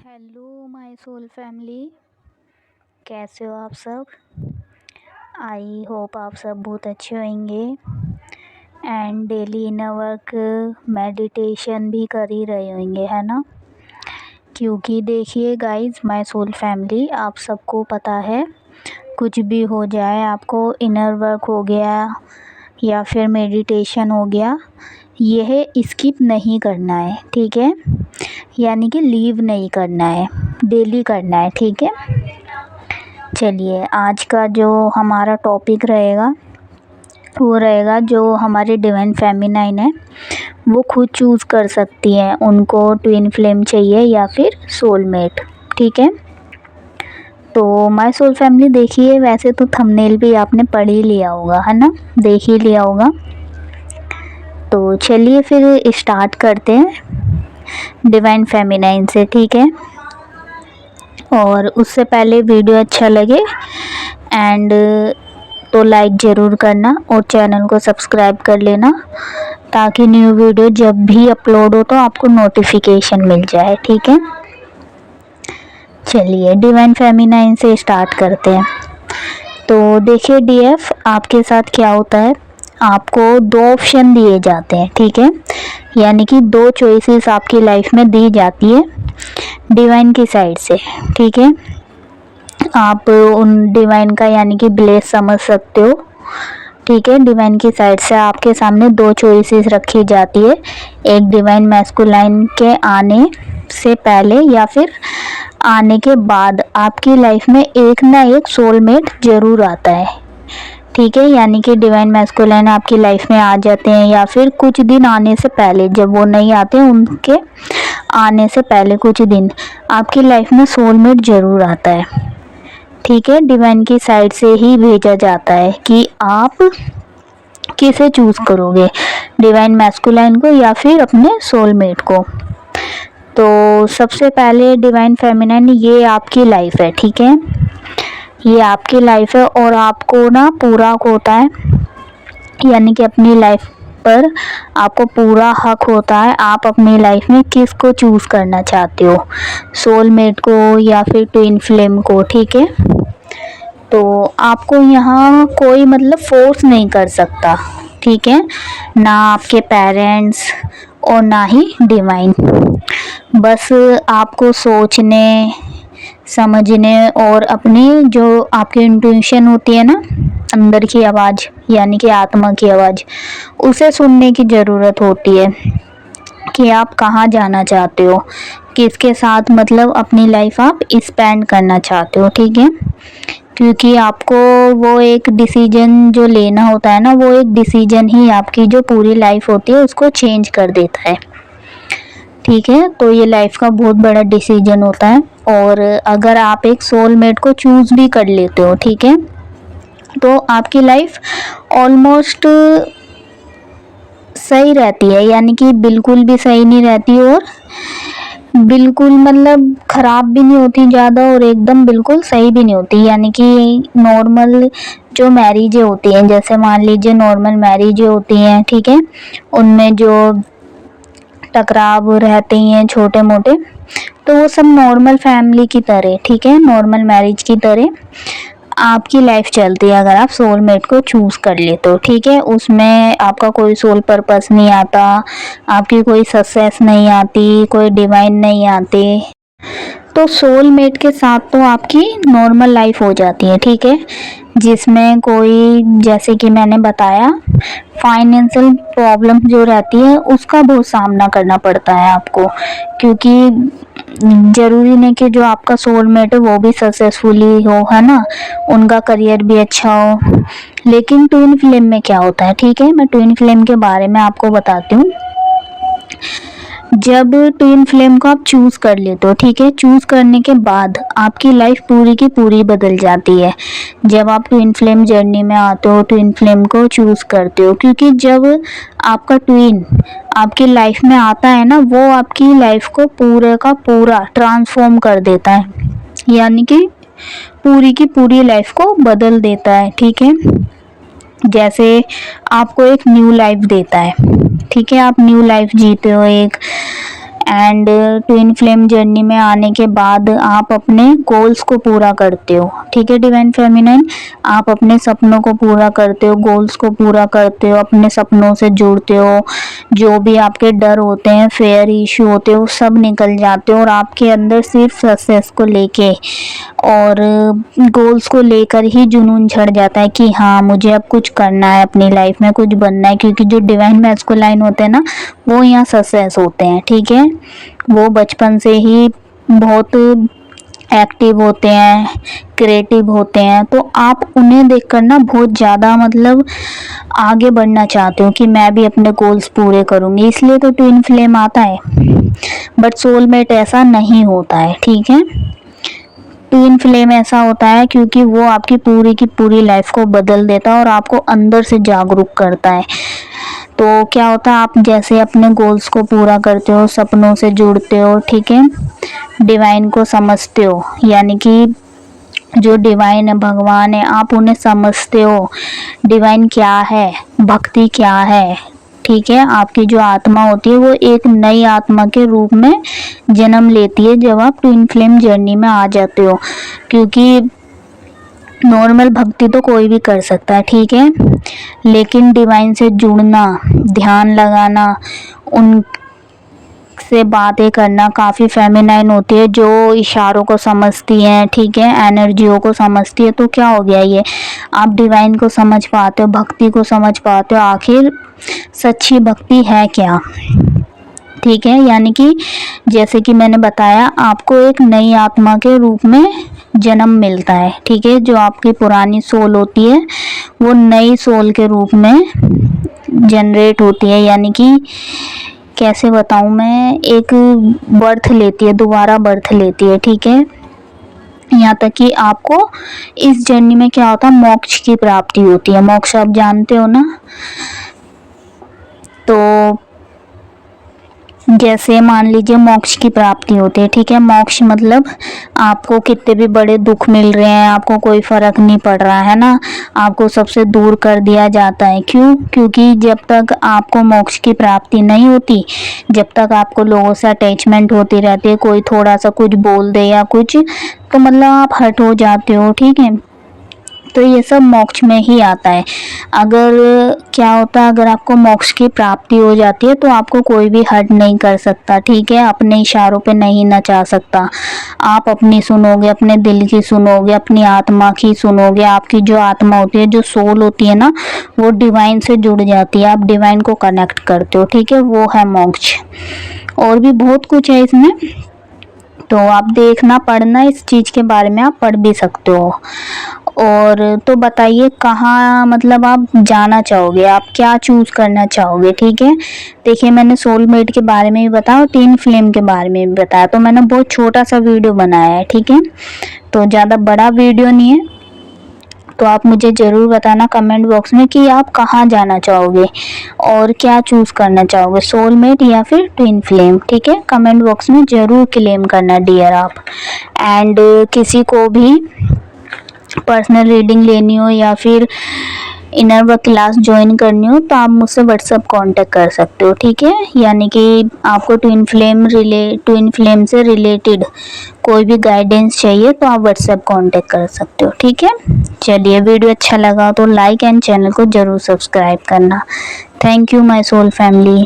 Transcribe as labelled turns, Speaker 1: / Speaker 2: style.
Speaker 1: Hello my soul family, कैसे हो आप सब। आई होप आप सब बहुत अच्छे होंगे and daily inner work meditation भी कर ही रहे होंगे, है ना। क्योंकि देखिए गाइस, माय सोल फैमिली, आप सबको पता है कुछ भी हो जाए, आपको इनर वर्क हो गया या फिर मेडिटेशन हो गया, यह स्किप नहीं करना है, ठीक है। यानी कि लीव नहीं करना है, डेली करना है, ठीक है। चलिए, आज का जो हमारा टॉपिक रहेगा वो रहेगा, जो हमारे डिवाइन फेमिनाइन है वो खुद चूज़ कर सकती हैं, उनको ट्विन फ्लेम चाहिए या फिर सोलमेट, ठीक है। तो माय सोल फैमिली, देखिए वैसे तो थंबनेल भी आपने पढ़ ही लिया होगा, है ना, देख ही लिया होगा। तो चलिए फिर स्टार्ट करते हैं डिवाइन फेमिनाइन से, ठीक है। और उससे पहले वीडियो अच्छा लगे एंड तो लाइक ज़रूर करना और चैनल को सब्सक्राइब कर लेना, ताकि न्यू वीडियो जब भी अपलोड हो तो आपको नोटिफिकेशन मिल जाए, ठीक है। चलिए डिवाइन फेमिनाइन से स्टार्ट करते हैं। तो देखिए डीएफ, आपके साथ क्या होता है, आपको दो ऑप्शन दिए जाते हैं, ठीक है। यानी कि दो चॉइसेस आपकी लाइफ में दी जाती है डिवाइन की साइड से, ठीक है। आप उन डिवाइन का यानी कि ब्लेस समझ सकते हो, ठीक है। डिवाइन की साइड से आपके सामने दो चॉइसेस रखी जाती है, एक डिवाइन मैस्कुलाइन के आने से पहले या फिर आने के बाद आपकी लाइफ में एक ना एक सोलमेट ज़रूर आता है, ठीक है। यानी कि डिवाइन मैस्कुलाइन आपकी लाइफ में आ जाते हैं या फिर कुछ दिन आने से पहले, जब वो नहीं आते उनके आने से पहले कुछ दिन आपकी लाइफ में सोलमेट ज़रूर आता है, ठीक है। डिवाइन की साइड से ही भेजा जाता है कि आप किसे चूज़ करोगे, डिवाइन मैस्कुलाइन को या फिर अपने सोलमेट को। तो सबसे पहले डिवाइन फेमिनाइन, ये आपकी लाइफ है, ठीक है। ये आपकी लाइफ है और आपको ना पूरा होता है, यानी कि अपनी लाइफ पर आपको पूरा हक होता है, आप अपनी लाइफ में किसको चूज़ करना चाहते हो, सोलमेट को या फिर ट्विन फ्लेम को, ठीक है। तो आपको यहाँ कोई मतलब फोर्स नहीं कर सकता, ठीक है, ना आपके पेरेंट्स और ना ही डिवाइन। बस आपको सोचने समझने और अपनी जो आपकी इंट्यूशन होती है ना, अंदर की आवाज़ यानी कि आत्मा की आवाज़, उसे सुनने की ज़रूरत होती है कि आप कहाँ जाना चाहते हो, किसके साथ मतलब अपनी लाइफ आप स्पेंड करना चाहते हो, ठीक है। क्योंकि आपको वो एक डिसीजन जो लेना होता है ना, वो एक डिसीजन ही आपकी जो पूरी लाइफ होती है उसको चेंज कर देता है, ठीक है। तो ये लाइफ का बहुत बड़ा डिसीजन होता है। और अगर आप एक सोलमेट को चूज़ भी कर लेते हो, ठीक है, तो आपकी लाइफ ऑलमोस्ट सही रहती है, यानी कि बिल्कुल भी सही नहीं रहती और बिल्कुल मतलब ख़राब भी नहीं होती ज़्यादा और एकदम बिल्कुल सही भी नहीं होती। यानी कि नॉर्मल जो मैरिजें होती हैं, जैसे मान लीजिए नॉर्मल मैरिजें होती हैं, ठीक है, उनमें जो टकराव रहते हैं छोटे मोटे, तो वो सब नॉर्मल फैमिली की तरह, ठीक है, नॉर्मल मैरिज की तरह आपकी लाइफ चलती है अगर आप सोलमेट को चूज़ कर ले तो, ठीक है। उसमें आपका कोई सोल पर्पस नहीं आता, आपकी कोई सक्सेस नहीं आती, कोई डिवाइन नहीं आते। तो सोलमेट के साथ तो आपकी नॉर्मल लाइफ हो जाती है, ठीक है, जिसमें कोई, जैसे कि मैंने बताया, फाइनेंशियल प्रॉब्लम जो रहती है उसका बहुत सामना करना पड़ता है आपको, क्योंकि ज़रूरी नहीं कि जो आपका सोलमेट है वो भी सक्सेसफुली हो, है ना, उनका करियर भी अच्छा हो। लेकिन ट्विन फ्लेम में क्या होता है, ठीक है, मैं ट्विन फ्लेम के बारे में आपको बताती हूँ। जब ट्विन फ्लेम को आप चूज़ कर लेते हो, ठीक है, चूज़ करने के बाद आपकी लाइफ पूरी की पूरी बदल जाती है जब आप ट्विन फ्लेम जर्नी में आते हो, ट्विन फ्लेम को चूज़ करते हो। क्योंकि जब आपका ट्विन आपकी लाइफ में आता है ना, वो आपकी लाइफ को पूरे का पूरा ट्रांसफॉर्म कर देता है, यानी कि पूरी की पूरी लाइफ को बदल देता है, ठीक है। जैसे आपको एक न्यू लाइफ देता है, ठीक है, आप न्यू लाइफ जीते हो एक, एंड ट्विन फ्लेम जर्नी में आने के बाद आप अपने गोल्स को पूरा करते हो, ठीक है डिवाइन फेमिनाइन। आप अपने सपनों को पूरा करते हो, गोल्स को पूरा करते हो, अपने सपनों से जुड़ते हो, जो भी आपके डर होते हैं, फेयर इशू होते हैं, वो सब निकल जाते हो और आपके अंदर सिर्फ सक्सेस को लेके और गोल्स को लेकर ही जुनून चढ़ जाता है कि हाँ मुझे अब कुछ करना है, अपनी लाइफ में कुछ बनना है। क्योंकि जो डिवाइन मैस्कुलाइन होते हैं ना, वो यहाँ सक्सेस होते हैं, ठीक है। वो बचपन से ही बहुत एक्टिव होते हैं, क्रिएटिव होते हैं, तो आप उन्हें देखकर ना बहुत ज़्यादा मतलब आगे बढ़ना चाहते हो कि मैं भी अपने गोल्स पूरे करूँगी, इसलिए तो ट्विन फ्लेम आता है। बट सोलमेट ऐसा नहीं होता है, ठीक है। ट्विन फ्लेम ऐसा होता है क्योंकि वो आपकी पूरी की पूरी लाइफ को बदल देता है और आपको अंदर से जागरूक करता है। तो क्या होता है, आप जैसे अपने गोल्स को पूरा करते हो, सपनों से जुड़ते हो, ठीक है, डिवाइन को समझते हो, यानी कि जो डिवाइन है, भगवान है, आप उन्हें समझते हो, डिवाइन क्या है, भक्ति क्या है, ठीक है। आपकी जो आत्मा होती है वो एक नई आत्मा के रूप में जन्म लेती है जब आप ट्विन फ्लेम जर्नी में आ जाते हो। क्योंकि नॉर्मल भक्ति तो कोई भी कर सकता है, ठीक है, लेकिन डिवाइन से जुड़ना, ध्यान लगाना, उन से बातें करना काफ़ी फेमिनाइन होती है, जो इशारों को समझती हैं, ठीक है, एनर्जियों को समझती है। तो क्या हो गया, ये आप डिवाइन को समझ पाते हो, भक्ति को समझ पाते हो, आखिर सच्ची भक्ति है क्या, ठीक है। यानी कि जैसे कि मैंने बताया, आपको एक नई आत्मा के रूप में जन्म मिलता है, ठीक है। जो आपकी पुरानी सोल होती है वो नई सोल के रूप में जनरेट होती है, यानी कि कैसे बताऊं मैं, एक बर्थ लेती है, दोबारा बर्थ लेती है, ठीक है। यहाँ तक कि आपको इस जर्नी में क्या होता है, मोक्ष की प्राप्ति होती है। मोक्ष आप जानते हो ना, तो जैसे मान लीजिए मोक्ष की प्राप्ति होती है, ठीक है। मोक्ष मतलब आपको कितने भी बड़े दुख मिल रहे हैं, आपको कोई फर्क नहीं पड़ रहा है ना, आपको सबसे दूर कर दिया जाता है। क्यों? क्योंकि जब तक आपको मोक्ष की प्राप्ति नहीं होती, जब तक आपको लोगों से अटैचमेंट होती रहती है, कोई थोड़ा सा कुछ बोल दे या कुछ, तो मतलब आप हर्ट हो जाते हो, ठीक है। तो ये सब मोक्ष में ही आता है। अगर क्या होता है, अगर आपको मोक्ष की प्राप्ति हो जाती है तो आपको कोई भी हर्ट नहीं कर सकता, ठीक है, अपने इशारों पे नहीं नचा सकता। आप अपनी सुनोगे, अपने दिल की सुनोगे, अपनी आत्मा की सुनोगे। आपकी जो आत्मा होती है, जो सोल होती है ना, वो डिवाइन से जुड़ जाती है, आप डिवाइन को कनेक्ट करते हो, ठीक है, वो है मोक्ष। और भी बहुत कुछ है इसमें, तो आप देखना, पढ़ना, इस चीज़ के बारे में आप पढ़ भी सकते हो। और तो बताइए कहाँ मतलब आप जाना चाहोगे, आप क्या चूज़ करना चाहोगे, ठीक है। देखिए मैंने सोलमेट के बारे में भी बताया और ट्विन फ्लेम के बारे में भी बताया, तो मैंने बहुत छोटा सा वीडियो बनाया है, ठीक है, तो ज़्यादा बड़ा वीडियो नहीं है। तो आप मुझे ज़रूर बताना कमेंट बॉक्स में कि आप कहाँ जाना चाहोगे और क्या चूज़ करना चाहोगे, सोलमेट या फिर ट्विन फ्लेम, ठीक है। कमेंट बॉक्स में ज़रूर क्लेम करना डियर आप। एंड किसी को भी पर्सनल रीडिंग लेनी हो या फिर इनर वर्क क्लास ज्वाइन करनी हो तो आप मुझसे व्हाट्सएप कांटेक्ट कर सकते हो, ठीक है। यानी कि आपको ट्विन फ्लेम से रिलेटेड कोई भी गाइडेंस चाहिए तो आप व्हाट्सएप कांटेक्ट कर सकते हो, ठीक है। चलिए, वीडियो अच्छा लगा तो लाइक एंड चैनल को ज़रूर सब्सक्राइब करना। Thank you my soul family.